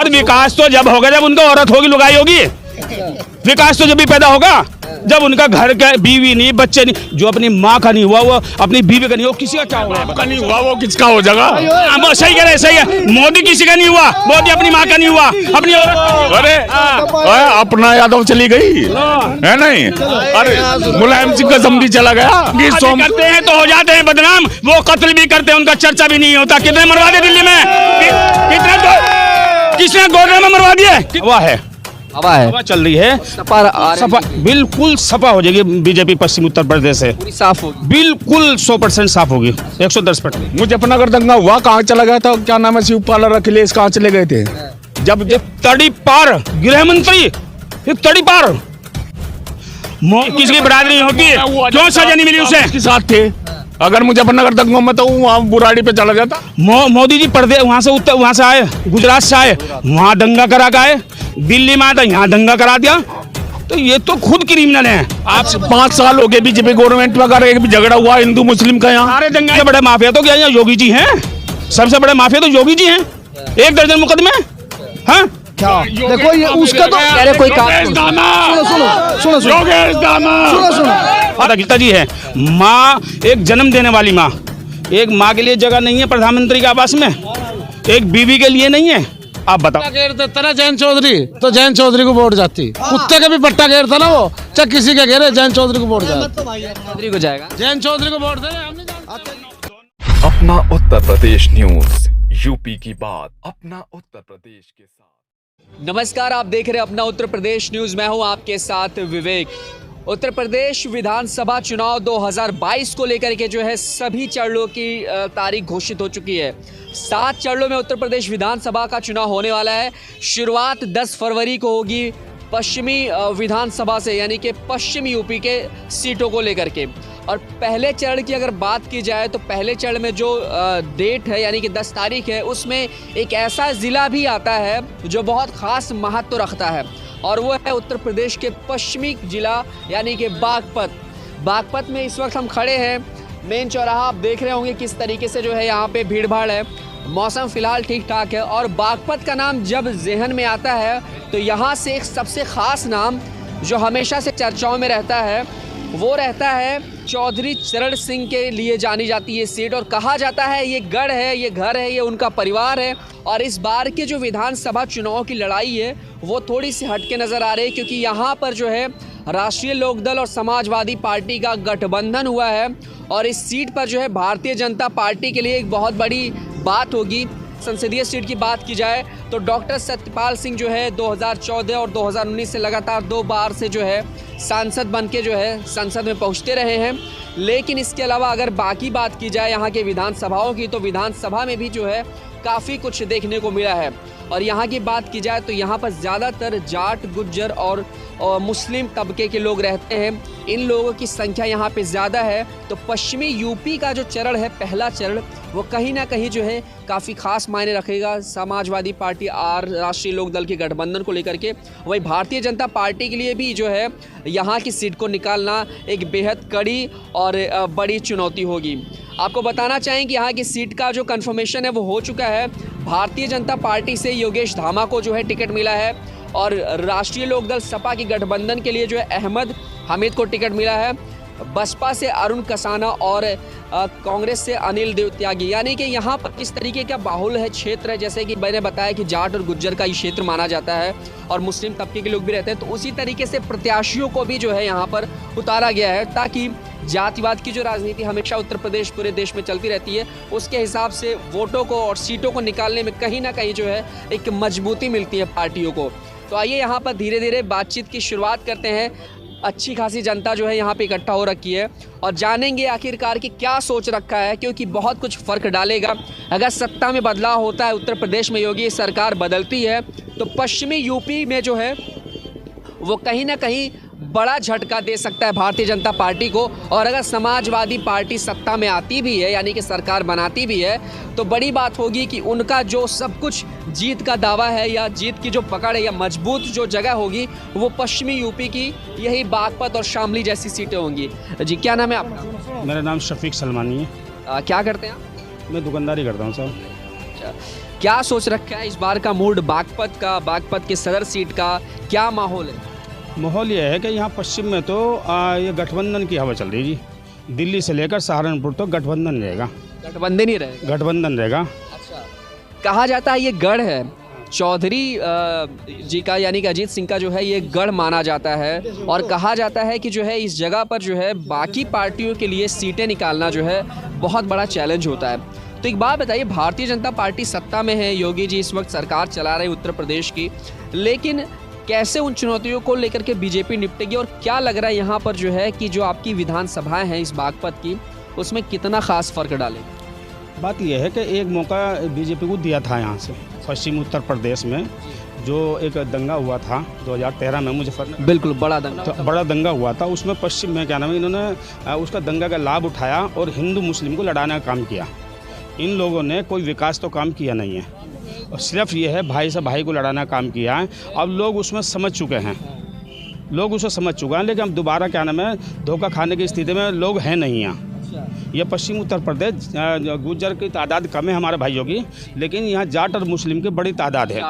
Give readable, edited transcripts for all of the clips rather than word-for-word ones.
और विकास तो जब होगा जब उनका औरत होगी, लुगाई होगी। विकास तो जब भी पैदा होगा जब उनका घर का बीवी नहीं, बच्चे नहीं। जो अपनी माँ का नहीं हुआ वो अपनी बीवी का नहीं हो, किसी का क्या होगा? नहीं हुआ वो किसका हो जाएगा? सही कह रहे, सही है। मोदी किसी का नहीं हुआ, मोदी अपनी माँ का नहीं हुआ, अपनी औरत। अरे अपना यादव चली गई है नहीं? अरे मुलायम सिंह का समझी चला गया। करते हैं तो हो जाते हैं बदनाम, वो कत्ल भी करते हैं, उनका चर्चा भी नहीं होता। कितने मरवा दिए दिल्ली में? किसने 2 दिन में मरवा दिए? हुआ है, हवा चल रही है। सपा बिल्कुल सपा हो जाएगी बीजेपी पश्चिम उत्तर प्रदेश से, पूरी साफ होगी। बिल्कुल 100% साफ होगी, 110%। मुजफ्फरनगर दंगा हुआ, कहाँ चला गया था? क्या नाम है, शिवपाल अखिलेश कहाँ चले गए थे? जब तड़ी पार गृह मंत्री, तड़ी पार किसकी बरादरी होती है, क्यों सजा नहीं मिली उसे? के साथ थे। अगर मुजफ्फरनगर दंगों में तो वहाँ बुराड़ी पे चला जाता। मोदी जी पर्दे वहां से आए, गुजरात से आए, वहां दंगा करा के आए, दिल्ली में आया था, यहाँ दंगा करा दिया। तो ये तो खुद क्रिमिनल है। आप 5 साल हो गए बीजेपी गवर्नमेंट में, अगर एक भी झगड़ा हुआ हिंदू मुस्लिम का यहाँ? सारे दंगे के बड़े माफिया तो क्या यहाँ योगी जी हैं? सबसे बड़े माफिया तो योगी जी हैं। 1 दर्जन मुकदमे। हाँ देखो ये उसका तो अरे कोई काम गीता जी है माँ, एक जन्म देने वाली माँ। एक माँ के लिए जगह नहीं है प्रधानमंत्री के आवास में, एक बीवी के लिए नहीं है। आप बताओ। घेर देता ना जैन चौधरी, तो जैन चौधरी को वोट जाती। कुत्ते का भी पट्टा घेरता ना वो, चाहे किसी के घेरे, जैन चौधरी को वोट जाता। चौधरी को जाएगा। जैन चौधरी को वोट दे रहे, हम नहीं जानते। अपना उत्तर प्रदेश न्यूज, यूपी की बात अपना उत्तर प्रदेश के साथ। नमस्कार, आप देख रहे हैं अपना उत्तर प्रदेश न्यूज। मैं हूं आपके साथ विवेक। उत्तर प्रदेश विधानसभा चुनाव 2022 को लेकर के जो है सभी चरणों की तारीख घोषित हो चुकी है। 7 चरणों में उत्तर प्रदेश विधानसभा का चुनाव होने वाला है। शुरुआत 10 फरवरी को होगी पश्चिमी विधानसभा से, यानी कि पश्चिम यूपी के सीटों को लेकर के। और पहले चरण की अगर बात की जाए तो पहले चरण में जो डेट है यानी कि 10 तारीख है, उसमें एक ऐसा ज़िला भी आता है जो बहुत ख़ास महत्व रखता है, और वो है उत्तर प्रदेश के पश्चिमी जिला यानी कि बागपत में इस वक्त हम खड़े हैं। मेन चौराहा आप देख रहे होंगे किस तरीके से जो है यहाँ पे भीड़ भाड़ है। मौसम फ़िलहाल ठीक ठाक है, और बागपत का नाम जब जहन में आता है तो यहाँ से एक सबसे ख़ास नाम जो हमेशा से चर्चाओं में रहता है वो रहता है चौधरी चरण सिंह के लिए जानी जाती है सीट। और कहा जाता है ये गढ़ है, ये घर है, ये उनका परिवार है। और इस बार के जो विधानसभा चुनाव की लड़ाई है वो थोड़ी सी हटके नज़र आ रही है, क्योंकि यहाँ पर जो है राष्ट्रीय लोकदल और समाजवादी पार्टी का गठबंधन हुआ है। और इस सीट पर जो है भारतीय जनता पार्टी के लिए एक बहुत बड़ी बात होगी। संसदीय सीट की बात की जाए तो डॉक्टर सत्यपाल सिंह जो है 2014 और 2019 से लगातार 2 बार से जो है सांसद बनके जो है संसद में पहुंचते रहे हैं। लेकिन इसके अलावा अगर बाकी बात की जाए यहाँ के विधानसभाओं की, तो विधानसभा में भी जो है काफ़ी कुछ देखने को मिला है। और यहाँ की बात की जाए तो यहाँ पर ज़्यादातर जाट, गुज्जर और मुस्लिम तबके के लोग रहते हैं। इन लोगों की संख्या यहाँ पे ज़्यादा है। तो पश्चिमी यूपी का जो चरण है, पहला चरण, वो कहीं ना कहीं जो है काफ़ी खास मायने रखेगा समाजवादी पार्टी और राष्ट्रीय लोकदल के गठबंधन को लेकर के। वही भारतीय जनता पार्टी के लिए भी जो है यहाँ की सीट को निकालना एक बेहद कड़ी और बड़ी चुनौती होगी। आपको बताना चाहें कि यहाँ की सीट का जो कन्फर्मेशन है वो हो चुका है। भारतीय जनता पार्टी से योगेश धामा को जो है टिकट मिला है, और राष्ट्रीय लोकदल सपा की गठबंधन के लिए जो है अहमद हमीद को टिकट मिला है। बसपा से अरुण कसाना और कांग्रेस से अनिल देव त्यागी। यानी कि यहाँ पर किस तरीके का बाहुल है क्षेत्र है, जैसे कि मैंने बताया कि जाट और गुज्जर का ये क्षेत्र माना जाता है और मुस्लिम तबके के लोग भी रहते हैं। तो उसी तरीके से प्रत्याशियों को भी जो है यहाँ पर उतारा गया है, ताकि जातिवाद की जो राजनीति हमेशा उत्तर प्रदेश पूरे देश में चलती रहती है, उसके हिसाब से वोटों को और सीटों को निकालने में कहीं ना कहीं जो है एक मजबूती मिलती है पार्टियों को। तो आइए यहाँ पर धीरे धीरे बातचीत की शुरुआत करते हैं। अच्छी खासी जनता जो है यहाँ पे इकट्ठा हो रखी है, और जानेंगे आखिरकार कि क्या सोच रखा है, क्योंकि बहुत कुछ फ़र्क डालेगा। अगर सत्ता में बदलाव होता है, उत्तर प्रदेश में योगी सरकार बदलती है, तो पश्चिमी यूपी में जो है वो कहीं ना कहीं बड़ा झटका दे सकता है भारतीय जनता पार्टी को। और अगर समाजवादी पार्टी सत्ता में आती भी है, यानी कि सरकार बनाती भी है, तो बड़ी बात होगी कि उनका जो सब कुछ जीत का दावा है या जीत की जो पकड़ है या मजबूत जो जगह होगी वो पश्चिमी यूपी की यही बागपत और शामली जैसी सीटें होंगी। जी, क्या नाम है आपका? मेरा नाम शफीक सलमानी है। क्या करते हैं आप? मैं दुकानदारी करता हूँ सर। अच्छा, क्या सोच रखा है इस बार का मूड बागपत का, बागपत के सदर सीट का क्या माहौल है? माहौल यह है कि यहाँ पश्चिम में तो ये गठबंधन की हवा चल रही है जी। दिल्ली से लेकर सहारनपुर तो गठबंधन रहेगा, गठबंधन ही रहेगा। गठबंधन रहेगा। अच्छा, कहा जाता है ये गढ़ है चौधरी जी का, यानी कि अजीत सिंह का जो है ये गढ़ माना जाता है, और कहा जाता है कि जो है इस जगह पर जो है बाकी पार्टियों के लिए सीटें निकालना जो है बहुत बड़ा चैलेंज होता है। तो एक बात बताइए, भारतीय जनता पार्टी सत्ता में है, योगी जी इस वक्त सरकार चला रहे उत्तर प्रदेश की, लेकिन कैसे उन चुनौतियों को लेकर के बीजेपी निपटेगी, और क्या लग रहा है यहाँ पर जो है कि जो आपकी विधानसभाएं हैं इस बागपत की, उसमें कितना खास फर्क डालेगी? बात यह है कि एक मौका बीजेपी को दिया था यहाँ से पश्चिम उत्तर प्रदेश में, जो एक दंगा हुआ था 2013 में मुजफ्फरनगर, बिल्कुल बड़ा दंगा, तो बड़ा दंगा हुआ था। उसमें पश्चिम में क्या नाम है, इन्होंने उसका दंगा का लाभ उठाया और हिंदू मुस्लिम को लड़ाने का काम किया। इन लोगों ने कोई विकास तो काम किया नहीं है, और सिर्फ ये है भाई से भाई को लड़ाना काम किया है। अब लोग उसमें समझ चुके हैं, लोग उसे समझ चुके हैं, लेकिन अब दोबारा क्या नाम है धोखा खाने की स्थिति में लोग हैं नहीं यहाँ। ये पश्चिम उत्तर प्रदेश गुज्जर की तादाद कम है हमारे भाइयों की, लेकिन यहाँ जाट और मुस्लिम की बड़ी तादाद है।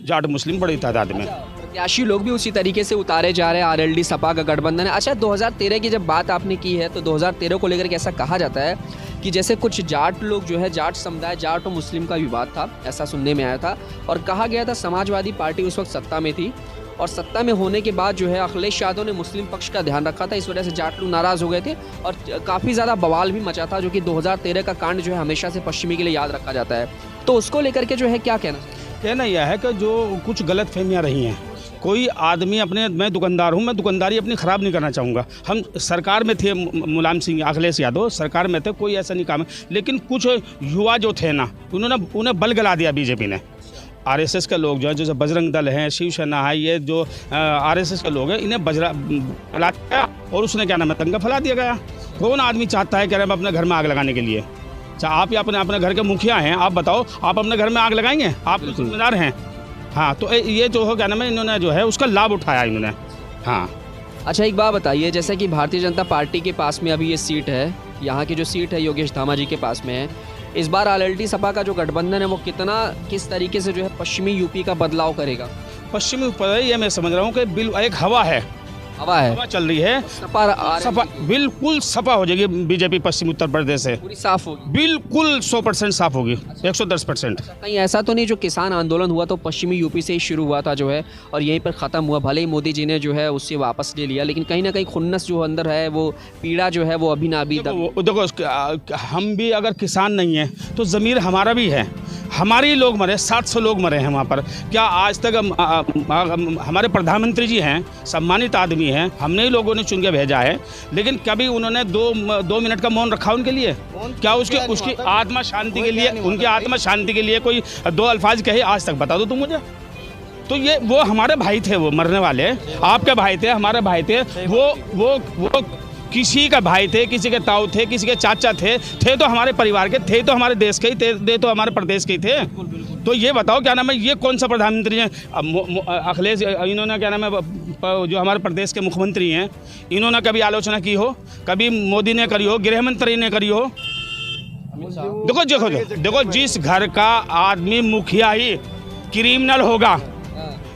जाट मुस्लिम बड़ी तादाद में। प्रत्याशी लोग भी उसी तरीके से उतारे जा रहे हैं। आरएलडी सपा का गठबंधन है। अच्छा, 2013 की जब बात आपने की है तो 2013 को लेकर के ऐसा कहा जाता है कि जैसे कुछ जाट लोग जो है, जाट समुदाय, जाट और मुस्लिम का विवाद था, ऐसा सुनने में आया था, और कहा गया था समाजवादी पार्टी उस वक्त सत्ता में थी, और सत्ता में होने के बाद जो है अखिलेश यादव ने मुस्लिम पक्ष का ध्यान रखा था, इस वजह से जाट लोग नाराज़ हो गए थे और काफ़ी ज़्यादा बवाल भी मचा था, जो कि 2013 का कांड जो है हमेशा से पश्चिमी के लिए याद रखा जाता है। तो उसको लेकर के जो है क्या कहना यह है कि जो कुछ गलत फहमियाँ रही हैं, कोई आदमी अपने, मैं दुकानदार हूँ, मैं दुकानदारी अपनी ख़राब नहीं करना चाहूँगा। हम सरकार में थे, मुलायम सिंह, अखिलेश यादव सरकार में थे, कोई ऐसा नहीं काम है, लेकिन कुछ युवा जो थे ना, उन्हें बल गला दिया बीजेपी ने। आरएसएस के लोग जो है, जैसे बजरंग दल है, शिवसेना है, ये जो आरएसएस के लोग हैं, इन्हें फैला दिया, और उसने क्या नाम है दंगा फैला दिया गया। कौन आदमी चाहता है कि अपने घर में आग लगाने के लिए? अच्छा, आप अपने घर के मुखिया हैं, आप बताओ, आप अपने घर में आग लगाएंगे? आप जिम्मेदार हैं। हाँ, तो ये जो हो क्या नाम है, इन्होंने जो है उसका लाभ उठाया इन्होंने। हाँ। अच्छा, एक बात बताइए, जैसे कि भारतीय जनता पार्टी के पास में अभी ये सीट है, यहाँ की जो सीट है योगेश धामा जी के पास में है, इस बार आरएलडी सपा का जो गठबंधन है वो किस तरीके से जो है पश्चिमी यूपी का बदलाव करेगा? पश्चिमी ऊपर ये मैं समझ रहा हूँ कि एक हवा है, हवा चल रही है, सपा बिल्कुल सपा हो जाएगी बीजेपी पश्चिम उत्तर प्रदेश से, पूरी साफ होगी, बिल्कुल 100% साफ होगी, 110%। कहीं ऐसा तो नहीं जो किसान आंदोलन हुआ तो पश्चिमी यूपी से ही शुरू हुआ था जो है, और यहीं पर ख़त्म हुआ, भले ही मोदी जी ने जो है उससे वापस ले लिया, लेकिन कहीं ना कहीं खुन्नस जो अंदर है, वो पीड़ा जो है वो अभी ना अभी। देखो, हम भी अगर किसान नहीं हैं तो ज़मीर हमारा भी है, हमारे ही लोग मरे, 700 लोग मरे हैं वहाँ पर। क्या आज तक हमारे प्रधानमंत्री जी हैं, सम्मानित आदमी हैं, हमने ही लोगों ने चुन के भेजा है, लेकिन कभी उन्होंने दो मिनट का मौन रखा उनके लिए? क्या उसकी आत्मा शांति के लिए, उनकी आत्मा शांति के लिए कोई 2 अल्फाज कहे आज तक? बता दो तुम मुझे। तो ये वो हमारे भाई थे, वो मरने वाले आपके भाई थे, हमारे भाई थे, वो किसी का भाई थे, किसी के ताऊ थे, किसी के चाचा थे तो हमारे परिवार के थे, तो हमारे देश के ही थे, तो हमारे प्रदेश के ही थे। तो ये बताओ क्या नाम है, ये कौन सा प्रधानमंत्री है? अखिलेश, इन्होंने क्या नाम है, जो हमारे प्रदेश के मुख्यमंत्री हैं, इन्होंने कभी आलोचना की हो? कभी मोदी ने करी हो? गृह मंत्री ने करी हो? देखो, जिस घर का आदमी मुखिया ही क्रिमिनल होगा,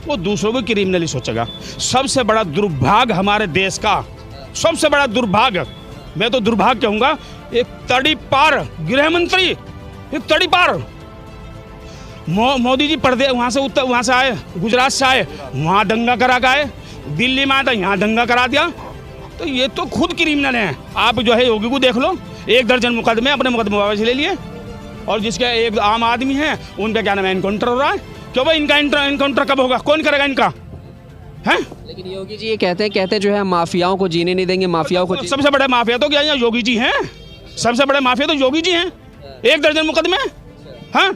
वो दूसरों को क्रिमिनल ही सोचेगा। सबसे बड़ा दुर्भाग्य हमारे देश का, सबसे बड़ा दुर्भाग्य, मैं तो दुर्भाग्य कहूँगा, एक तड़ीपार गृह मंत्री, एक तड़ीपार। मोदी जी वहाँ से आए, गुजरात से आए, वहाँ दंगा करा के आए, दिल्ली में आया था, यहाँ दंगा करा दिया। तो ये तो खुद क्रिमिनल हैं। आप जो है योगी को देख लो, 1 दर्जन मुकदमे अपने मुकदमे वापस ले लिए, और जिसके एक आम आदमी हैं उन पर क्या नाम है एनकाउंटर हो रहा है। क्यों भाई, इनका एनकाउंटर कब होगा? कौन करेगा इनका? हैं? लेकिन योगी जी ये कहते जो है माफियाओं को जीने नहीं देंगे, माफियाओं को। सबसे बड़े माफिया तो क्या यहाँ योगी जी हैं? सबसे बड़े माफिया तो योगी जी हैं, 1 दर्जन मुकदमे। हाँ।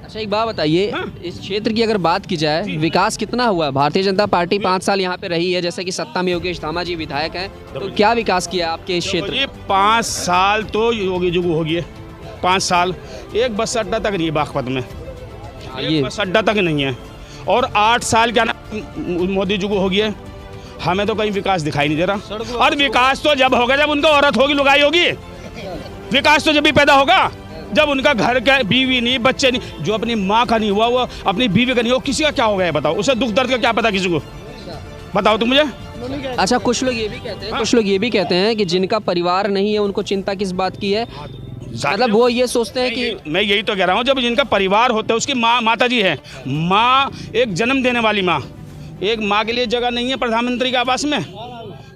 अच्छा, एक बात बताइए, इस क्षेत्र की अगर बात की जाए, विकास कितना हुआ? भारतीय जनता पार्टी 5 साल यहाँ पे रही है, जैसे कि सत्ता में योगेश धामा जी विधायक हैं, तो क्या विकास किया आपके इस क्षेत्र में? 5 साल तो योगी जी को हो गए, 5 साल। एक बस अड्डा तक नहीं है बागपत में, एक बस अड्डा तक नहीं है, और 8 साल क्या मोदी जी को हो गया। हमें तो कहीं विकास दिखाई नहीं दे रहा। और विकास तो जब होगा जब उनको औरत होगी, लुगाई होगी, विकास तो जब भी पैदा होगा जब उनका घर का बीवी नहीं, बच्चे नहीं, जो अपनी माँ का नहीं हुआ वो अपनी बीवी का नहीं हुआ, किसी का क्या हो गया है बताओ? उसे दुख दर्द का क्या पता किसी को? बताओ तुम मुझे। अच्छा, कुछ लोग ये भी कहते हैं, कुछ लोग ये भी कहते हैं कि जिनका परिवार नहीं है उनको चिंता किस बात की है? मतलब वो ये सोचते हैं कि मैं यही तो कह रहा हूँ, जब जिनका परिवार होता है, उसकी माँ, माता जी है, माँ एक जन्म देने वाली माँ, एक माँ के लिए जगह नहीं है प्रधानमंत्री के आवास में,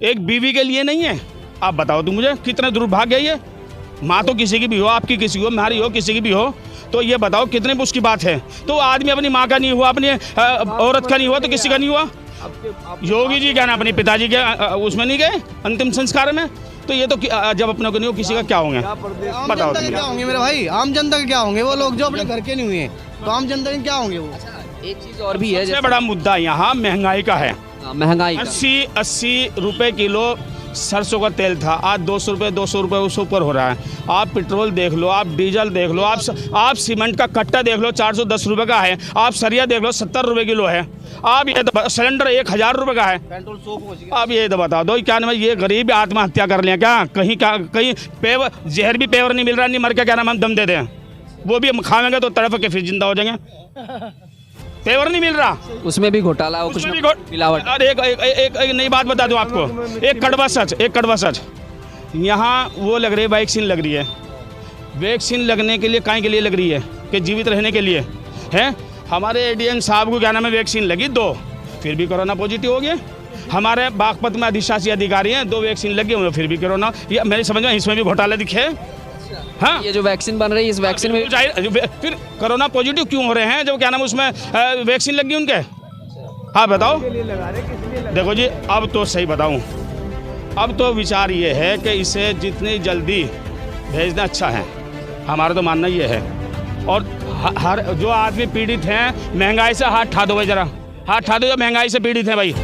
एक बीवी के लिए नहीं है। आप बताओ तुम मुझे, कितने दुर्भाग्य है ये। माँ तो किसी की भी हो, आपकी किसी हो, हमारी हो, किसी की भी हो, तो ये बताओ कितने उसकी बात है। तो आदमी अपनी माँ का नहीं हुआ, अपनी औरत का नहीं हुआ, तो किसी का नहीं हुआ। योगी जी क्या ना अपने पिताजी के उसमें नहीं गए अंतिम संस्कार में, तो ये तो जब अपने को नहीं हो, किसी का क्या होंगे बताओ? क्या होंगे मेरे भाई, आम जनता के क्या होंगे वो लोग जो अपने घर के नहीं हुए, तो आम जनता के क्या होंगे वो? एक चीज और भी है, सबसे बड़ा मुद्दा यहाँ महंगाई का है। महंगाई का। 80 रुपए किलो सरसों का तेल था, आज 200 रुपए उससे ऊपर हो रहा है। आप पेट्रोल देख लो, आप डीजल देख लो, आप सीमेंट का कट्टा देख लो 410 रुपए का है, आप सरिया देख लो 70 रुपए किलो है, आप ये सिलेंडर 1000 रुपए का है। पेट्रोल 100 आप ये तो बता दो क्या नाम है, ये गरीब आत्महत्या कर लिया क्या? कहीं पेवर जहर भी पेवर नहीं मिल रहा, नहीं मर के क्या नाम हम दम दे दें, वो भी हम खाएंगे तो तड़प के फिर जिंदा हो जाएंगे। पेवर नहीं मिल रहा, उसमें भी घोटाला हो, कुछ मिलावट। और एक नई बात बता दूं आपको, एक कड़वा सच यहाँ वो लग रही है, वैक्सीन लग रही है। वैक्सीन लगने के लिए काहे के लिए लग रही है? कि जीवित रहने के लिए है। हमारे एडीएम साहब को क्या नाम है वैक्सीन लगी 2, फिर भी कोरोना पॉजिटिव हो गए। हमारे बागपत में अधिशासी अधिकारी हैं, 2 वैक्सीन लगी उन्हें फिर भी कोरोना। ये मेरी समझ में इसमें भी घोटाला दिखे। हाँ, ये जो वैक्सीन बन रही है, इस वैक्सीन में फिर कोरोना पॉजिटिव क्यों हो रहे हैं जब क्या नाम उसमें वैक्सीन लगी उनके? हाँ बताओ। देखो जी, अब तो सही बताऊं, अब तो विचार ये है कि इसे जितनी जल्दी भेजना अच्छा है, हमारा तो मानना ये है। और हर जो आदमी पीड़ित हैं, महंगाई से हाथ ठा दो भाई, जरा हाथ ठा दो जो महंगाई से पीड़ित हैं भाई,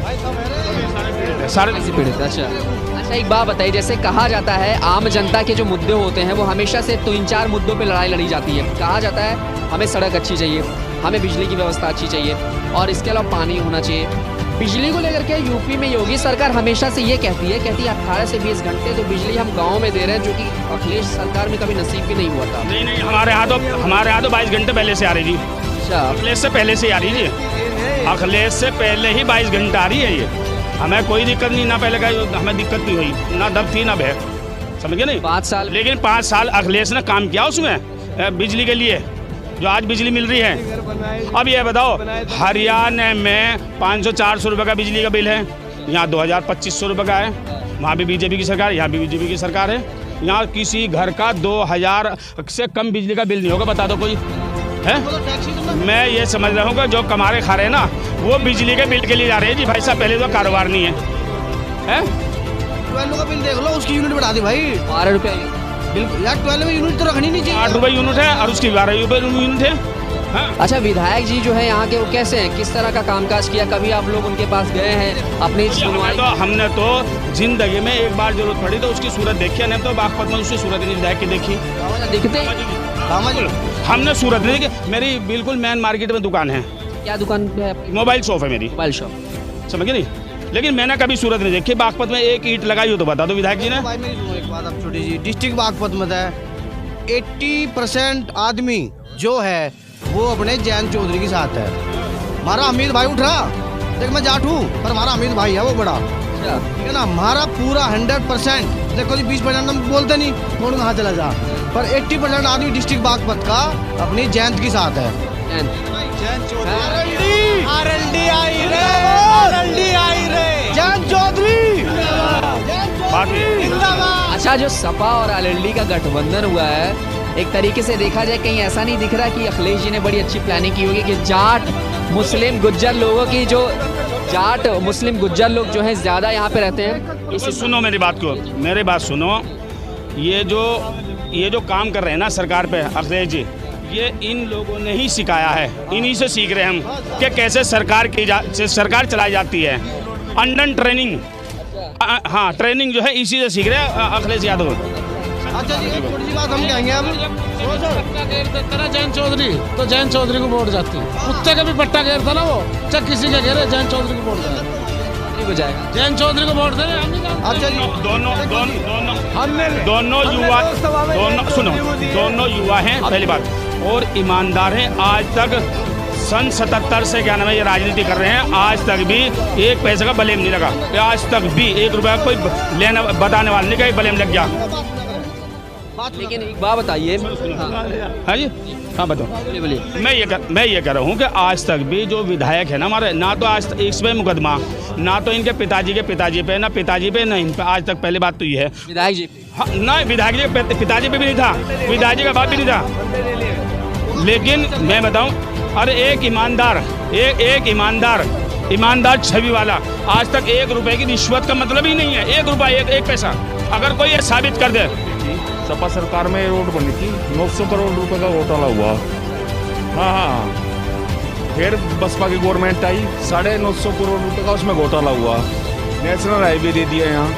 सारे पीड़ित। अच्छा, एक बात बताइए, जैसे कहा जाता है आम जनता के जो मुद्दे होते हैं वो हमेशा से 3-4 मुद्दों पे लड़ाई लड़ी जाती है। कहा जाता है हमें सड़क अच्छी चाहिए, हमें बिजली की व्यवस्था अच्छी चाहिए, और इसके अलावा पानी होना चाहिए। बिजली को लेकर के यूपी में योगी सरकार हमेशा से ये कहती है 18 से 20 घंटे तो बिजली हम गाँव में दे रहे हैं, जो कि अखिलेश सरकार में कभी नसीब भी नहीं हुआ था। नहीं, हमारे यहाँ तो 22 घंटे पहले से आ रही जी। अच्छा, अखिलेश से पहले से आ रही जी, अखिलेश से पहले ही 22 घंटा आ रही है ये। हमें कोई दिक्कत नहीं, ना पहले का हमें दिक्कत नहीं हुई, ना दब थी ना भय, समझ गए नहीं? 5 साल, लेकिन 5 साल अखिलेश ने काम किया उसमें बिजली के लिए, जो आज बिजली मिल रही है। अब ये बताओ, हरियाणा में 500-400 रुपये का बिजली का बिल है, यहाँ 2000-2500 रुपये का है। वहाँ भी बीजेपी की सरकार, यहाँ भी बीजेपी की सरकार है। यहाँ किसी घर का 2000 से कम बिजली का बिल नहीं होगा, बता दो कोई है? मैं ये समझ रहा हूँ कि जो कमारे खा रहे हैं ना, वो बिजली के बिल के लिए जा रहे हैं जी। भाई साहब, पहले तो कारोबार नहीं है, 12 का बिल देख लो, उसकी यूनिट बढ़ा दी भाई 12 रुपये। बिल्कुल यार, 12 में यूनिट तो रखनी नहीं चाहिए। 8 रुपये यूनिट है और उसकी 12 रुपये यूनिट है। हाँ? अच्छा, विधायक जी जो है यहाँ के, वो कैसे हैं, किस तरह का कामकाज किया? कभी आप लोग उनके पास गए हैं अपनी सुनवाई? हमने तो जिंदगी में एक बार जरूरत पड़ी तो उसकी सूरत देखी, हमने तो बागपत में उसकी सूरत नहीं विधायक की देखी। दिखते हमने सूरत नहीं देखी। मेरी बिल्कुल मेन मार्केट में दुकान है। क्या दुकान है आपकी? मोबाइल शॉप है मेरी, मोबाइल शॉप, समझ गए नहीं? लेकिन मैंने कभी सूरत नहीं देखी। बागपत में एक ईंट लगाई हो तो बता दो विधायक जी ने। भाई मेरी सुनो एक बात, अब छोटी जी, डिस्ट्रिक्ट बागपत में है 80% आदमी जो है वो अपने जयंत चौधरी के साथ है। हमारा अमित भाई उठ रहा, देख मैं जाट हूँ पर हमारा अमित भाई है वो बड़ा, ठीक है ना? हमारा पूरा 100%, देखो जी 20% हम बोलते नहीं, कौन कहाँ चला जा, पर 80% आदमी डिस्ट्रिक्ट बागपत का अपनी जयंत के साथ है। जयंत चौधरी। अच्छा, जो सपा और आरएलडी का गठबंधन हुआ है, एक तरीके से देखा जाए कहीं ऐसा नहीं दिख रहा कि अखिलेश जी ने बड़ी अच्छी प्लानिंग की होगी कि जाट मुस्लिम गुज्जर लोगों की, जो जाट मुस्लिम गुज्जर लोग जो हैं ज़्यादा यहाँ पे रहते हैं। इसे सुनो मेरी बात को, मेरी बात सुनो। ये जो काम कर रहे हैं ना सरकार पे अखिलेश जी, ये इन लोगों ने ही सिखाया है, इन्हीं से सीख रहे हैं हम कि कैसे सरकार चलाई जाती है। अंडर ट्रेनिंग, हाँ ट्रेनिंग जो है इसी से सीख रहे हैं अखिलेश यादव। अच्छा जी, एक छोटी सी बात हम कहेंगे अब, जयंत चौधरी तो जयंत चौधरी को वोट जाती। कुत्ते का भी पट्टा घेरता ना वो, चाहे किसी का घेरे, जयंत चौधरी को वोट जाती। चौधरी को जाएगा। जयंत चौधरी को वोट देंगे हम नहीं जानते। अच्छा जी, दोनों युवा हैं पहली बात, और ईमानदार हैं। आज तक सन 77 से क्या नाम है ये राजनीति कर रहे हैं, आज तक भी एक पैसे का ब्लेम नहीं लगा। आज तक भी 1 रुपया कोई लेना बताने वाला नहीं, कहीं ब्लेम लग गया। लेकिन एक बात बताइए। हाँ जी, हाँ बताओ। बोलिए। मैं ये कह रहा हूँ कि आज तक भी जो विधायक है ना हमारे, ना तो आज इस पे मुकदमा, ना तो इनके पिताजी पे, ना पिताजी पे, ना इन पे आज तक। पहली बात तो ये है। विधायक जी हाँ, ना विधायक जी के पिताजी पे भी नहीं था, विधायक का बाप भी नहीं था। लेकिन मैं बताऊं, अरे एक ईमानदार छवि वाला आज तक 1 रुपए की रिश्वत का मतलब ही नहीं है। 1 रुपया, एक पैसा अगर कोई ये साबित कर दे। सपा सरकार में रोड बनी थी, 900 करोड़ रुपए का घोटाला हुआ। हाँ, फिर बसपा की गवर्नमेंट आई, 950 करोड़ रुपए का उसमें घोटाला हुआ। नेशनल हाईवे दे दिया यहाँ,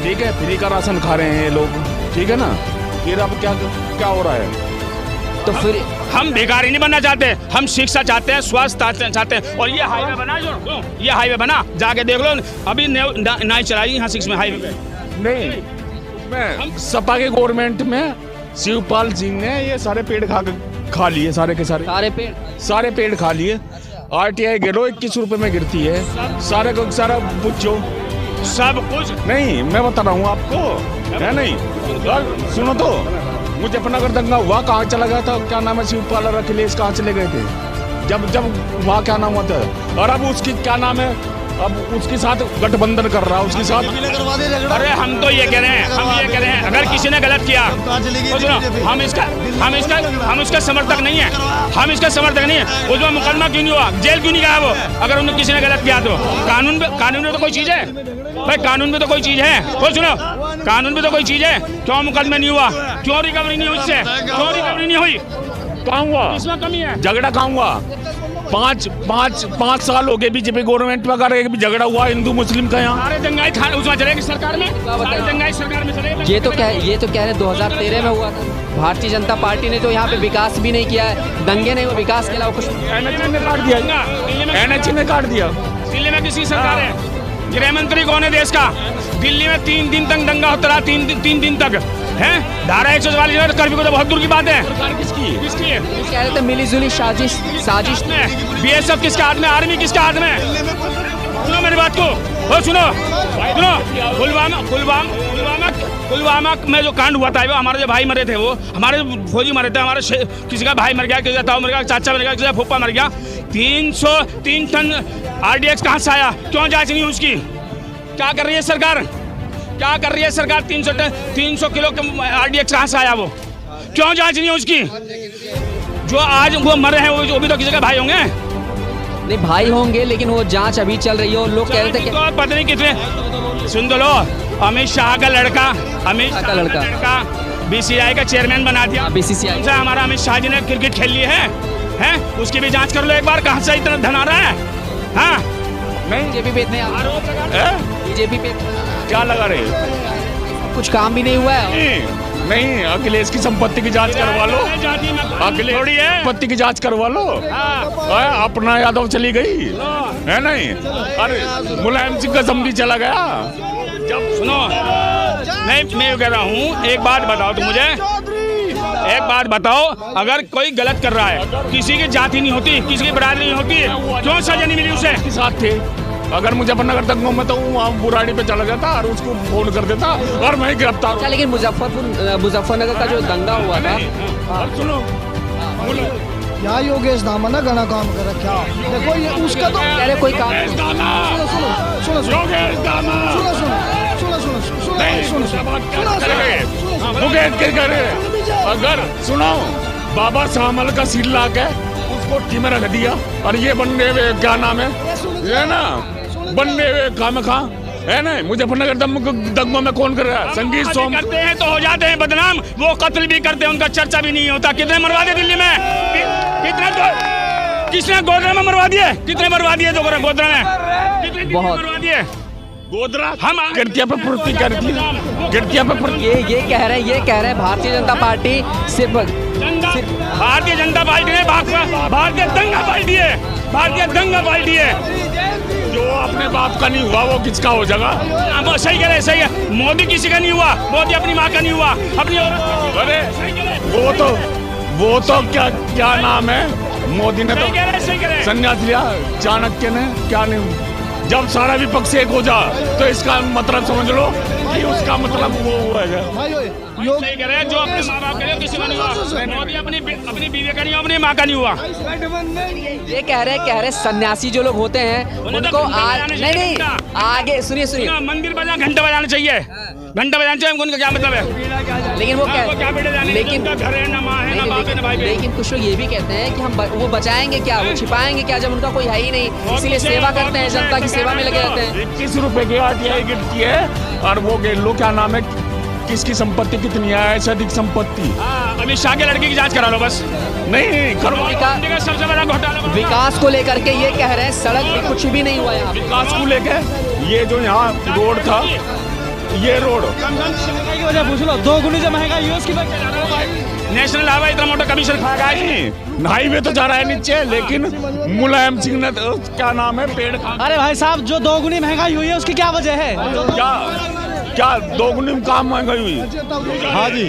ठीक है, फ्री का राशन खा रहे हैं ये लोग, ठीक है ना। फिर अब क्या हो रहा है? तो फिर हम भिखारी नहीं बनना चाहते, हम शिक्षा चाहते हैं, स्वास्थ्य चाहते हैं। और ये हाईवे बना, जो ये हाईवे बना, जाके देख लो, अभी नाई चलाई यहाँ 6 में हाईवे पे। नहीं, मैं सपा के गवर्नमेंट में शिवपाल सिंह ने ये सारे पेड़ खा लिए, सारे के सारे पेड़ खा लिए। RTI गिरो 21 रुपए में गिरती है, सारे को सारा पूछो, सब कुछ नहीं मैं बता रहा हूँ आपको, है नहीं। और सुनो तो, मुजफ्फरनगर दंगा हुआ, कहाँ चला गया था, क्या नाम है, शिवपाल अखिलेश कहाँ चले गए थे जब वहाँ क्या नाम होता है। और अब उसकी क्या नाम है, अब उसके साथ गठबंधन कर रहा है, उसके साथ। अरे हम तो ये कह रहे हैं, अगर किसी ने गलत किया तो सुनो, हम इसका समर्थक नहीं है, उसमें मुकदमा क्यों नहीं हुआ, जेल क्यों नहीं गया वो, अगर उन्हें किसी ने गलत किया तो। कानून में तो कोई चीज है भाई, कानून में तो कोई चीज है। वो सुनो, कानून में तो कोई चीज है, क्यों मुकदमा नहीं हुआ, क्यों रिकवरी नहीं हुई उससे, क्यों रिकवरी नहीं हुई, कहाँ हुआ, इसमें कमी है। झगड़ा कहाँ हुआ? 5 साल हो गए बीजेपी गवर्नमेंट में, अगर एक भी झगड़ा हुआ हिंदू मुस्लिम का यहाँ। सारे दंगाई उसमें चलेगी सरकार में, सारे दंगाई सरकार में चलेगी। ये तो कह रहे 2013 में हुआ था। भारतीय जनता पार्टी ने तो यहाँ पे विकास भी नहीं किया है, दंगे नहीं हुए, विकास के अलावा कुछ। NH ने काट दिया, NH ने काट दिया। दिल्ली में किसी सरकार है, गृह मंत्री कौन है देश का? दिल्ली में 3 दिन तक दंगा होता रहा, 3 दिन तक है। धारा 144 कर्फ्यू को तो बहुत दूर की बात है। सरकार किसकी है? कह रहे थे मिलीजुली साजिश में BSF किसके हाथ में, आर्मी किसके हाथ में? सुनो मेरी बात को, वो सुनो, पुलवामा में जो कांड हुआ था, वो हमारे जो भाई मरे थे, वो हमारे फौजी मरे थे, हमारे किसी का भाई मर गया, किसी का ताऊ मर गया, चाचा मर गया, किसी का फूफा मर गया। 303 टन RDX कहाँ से आया, क्यों जांच नहीं उसकी? क्या कर रही है सरकार, 300 किलो RDX कहाँ से आया, वो क्यों जांच नहीं है उसकी? जो आज वो मरे हैं वो भी तो किसी का भाई होंगे। नहीं भाई होंगे, लेकिन वो जांच अभी चल रही है और लोग कह रहे थे कि तो पता नहीं कितने। सुन तो लो, अमित शाह का लड़का BCCI का चेयरमैन बना दिया। BCCI हमारा अमित शाह जी ने क्रिकेट खेल ली है, उसकी भी जांच कर लो एक बार, कहाँ से इतना धन आ रहा है। हाँ, बीजेपी पे इतने बीजेपी पे क्या लगा रहे, कुछ काम भी नहीं हुआ है। नहीं, अखिलेश की संपत्ति की जांच करवा लो, अखिलेश थोड़ी है, संपत्ति की जांच करवा लो। अपना यादव चली गई है नहीं, अरे मुलायम सिंह का समझी चला गया। जब सुनो, मैं कह रहा हूँ, एक बात बताओ तुम मुझे, एक बात बताओ, अगर कोई गलत कर रहा है, किसी की जाति नहीं होती, किसी की बरादरी नहीं होती, क्यों सजा नहीं मिली उसे? साथ थे, अगर मुजफ्फरनगर दंगों में तो वहाँ बुराड़ी पे चला जाता और उसको फोन कर देता और मैं गिरफ्तार। अच्छा, लेकिन मुजफ्फरनगर का जो दंगा हुआ था, सुनो, यहाँ योगेश धामा ना घना काम कर रखा, देखो ये उसका तो कह रहे कोई काम अगर सुनो, बाबा शामल का सिर ला के उसको कोठी में रख दिया और ये बनने हुए क्या नाम है, ये ना बनने हुए खा है ना। मुजफ्फरनगर दंगों में कौन कर रहा है? संगीत सोम करते हैं तो हो जाते हैं बदनाम, वो कत्ल भी करते हैं, उनका चर्चा भी नहीं होता। कितने मरवा दिए दिल्ली में, किसने गोधरा में मरवा दिए, कितने मरवा दिए गोधरा में, कितने मरवा दिए गोधरा। हम गिरतिया पे पूर्ति करती है, गिरतिया पे ये कह रहे हैं भारतीय जनता पार्टी सिर्फ भारतीय जनता पार्टी ने भारतीय दंगा पार्टी है, भारतीय दंगा पार्टी है। जो अपने बाप का नहीं हुआ वो किसका हो जाएगा? वो सही कह रहे, सही है। मोदी किसी का नहीं हुआ, मोदी अपनी माँ का नहीं हुआ, अपनी औरत। अरे वो तो क्या नाम है, मोदी ने तो संन्यास लिया, चाणक्य ने क्या नहीं। जब सारा विपक्ष एक हो जा तो इसका मतलब समझ लो कि उसका मतलब वो हुआ है। सही कह रहे हैं, जो अपने माँ बाप के लिए किसी का नहीं हुआ, मोदी अपनी बीवी का नहीं हुआ, अपनी माँ का नहीं हुआ। ये कह रहे सन्यासी जो लोग होते हैं उनको नहीं आगे सुनिए मंदिर बजा घंटा बजाना चाहिए, घंटा बजाना चाहिए, उनका क्या मतलब है? लेकिन वो लेकिन घर है, ना माँ है, ना बाप है, ना भाई है। लेकिन कुछ लोग ये भी कहते हैं कि हम वो बचाएंगे क्या, वो छिपाएंगे क्या, जब उनका कोई है ही नहीं, इसीलिए सेवा करते हैं, जनता की सेवा में लगे रहते हैं। 21 रुपए की आरटीआई गिरती है और वो लो क्या नाम है, किसकी संपत्ति कितनी है, ऐसे अधिक संपत्ति। अमित शाह के लड़के की जांच करा लो बस। नहीं करो। सबसे बड़ा घोटाला विकास को लेकर के ये कह रहे हैं सड़क भी कुछ भी नहीं हुआ यहाँ। विकास को लेकर ये जो यहाँ रोड था, ये रोड की वजह पूछ लो, 2 गुनी जो महंगाई है उसकी वजह। नेशनल हाईवे इतना मोटा कमीशन खाएगा नहीं, हाईवे तो जा रहा है नीचे, लेकिन मुलायम सिंह ने क्या नाम है पेड़। अरे भाई साहब, जो 2 गुनी महंगाई हुई है उसकी क्या वजह है? क्या 2 गुनी में काम महंगाई हुई? हाँ जी,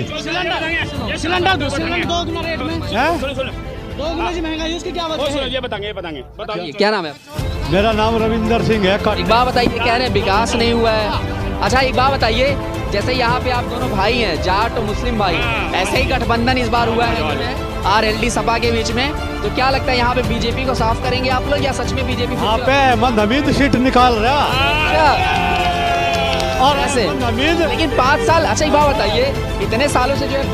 सिलेंडर 2 गुना रेट में 2 गुना की महंगाई, उसकी क्या वजह है? ये बताएंगे। क्या नाम है? मेरा नाम रविंदर सिंह है। एक बात बताइए, कह रहे हैं विकास नहीं हुआ है। अच्छा एक बात बताइए, जैसे यहाँ पे आप दोनों भाई हैं, जाट और मुस्लिम भाई, ऐसे ही गठबंधन इस बार हुआ है RLD सपा के बीच में, तो क्या लगता है यहाँ पे बीजेपी को साफ करेंगे आप लोग, या सच में बीजेपी यहाँ पे अहमद हमीद सीट निकाल रहा और ऐसे? लेकिन 5 साल, अच्छा एक बात बताइए, इतने सालों से जो है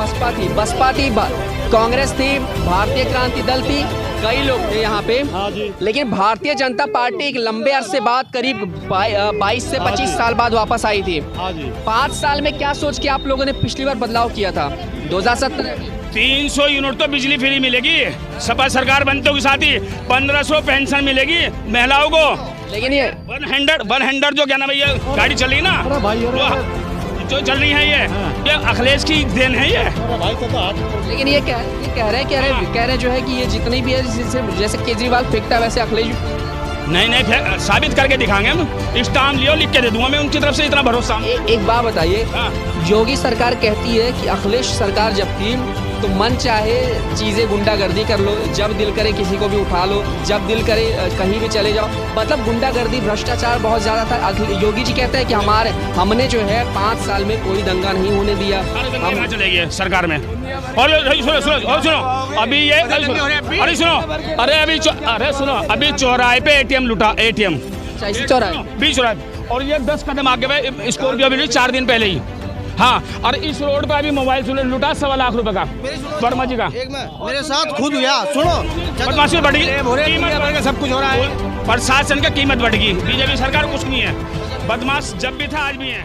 बसपा थी, कांग्रेस थी, भारतीय क्रांति दल थी, कई लोग थे यहाँ पे, लेकिन भारतीय जनता पार्टी एक लंबे अरसे बाद करीब 22 से 25 साल बाद वापस आई थी। 5 साल में क्या सोच के आप लोगों ने पिछली बार बदलाव किया था? 2017 300 यूनिट तो बिजली फ्री मिलेगी, सपा सरकार बनते के साथ ही 1500 पेंशन मिलेगी महिलाओं को। लेकिन ये 100 जो क्या ना भैया गाड़ी चल रही ना, जो चल रही है ये अखिलेश की देन है ये। लेकिन ये कह रहे जो है कि ये जितनी भी है, जैसे केजरीवाल फेंकता है वैसे अखिलेश नहीं साबित करके दिखाएंगे हम, स्टाम्प लियो, लिख के दे दूंगा मैं, उनकी तरफ से इतना भरोसा। एक बात बताइए, योगी सरकार कहती है कि अखिलेश सरकार जब थी तो मन चाहे चीजें गुंडागर्दी कर लो, जब दिल करे किसी को भी उठा लो, जब दिल करे कहीं भी चले जाओ, मतलब गुंडागर्दी भ्रष्टाचार बहुत ज्यादा था। योगी जी कहते हैं कि हमने जो है 5 साल में कोई दंगा नहीं होने दिया, हम चलेगी सरकार में। और सुनो अभी चौराहे पे ATM लूटा, ATM चौराहे, और ये 10 कदम आगे में स्कॉर्पियो भी 4 दिन पहले ही। हाँ, और इस रोड पे अभी मोबाइल लूटा 1.25 लाख रुपए का, वर्मा जी का। मेरे साथ खुद हुआ, सुनो, बदमाशी बढ़ गई, सब कुछ हो रहा है, प्रशासन की कीमत बढ़ गई, बीजेपी सरकार कुछ नहीं है, बदमाश जब भी था आज भी है।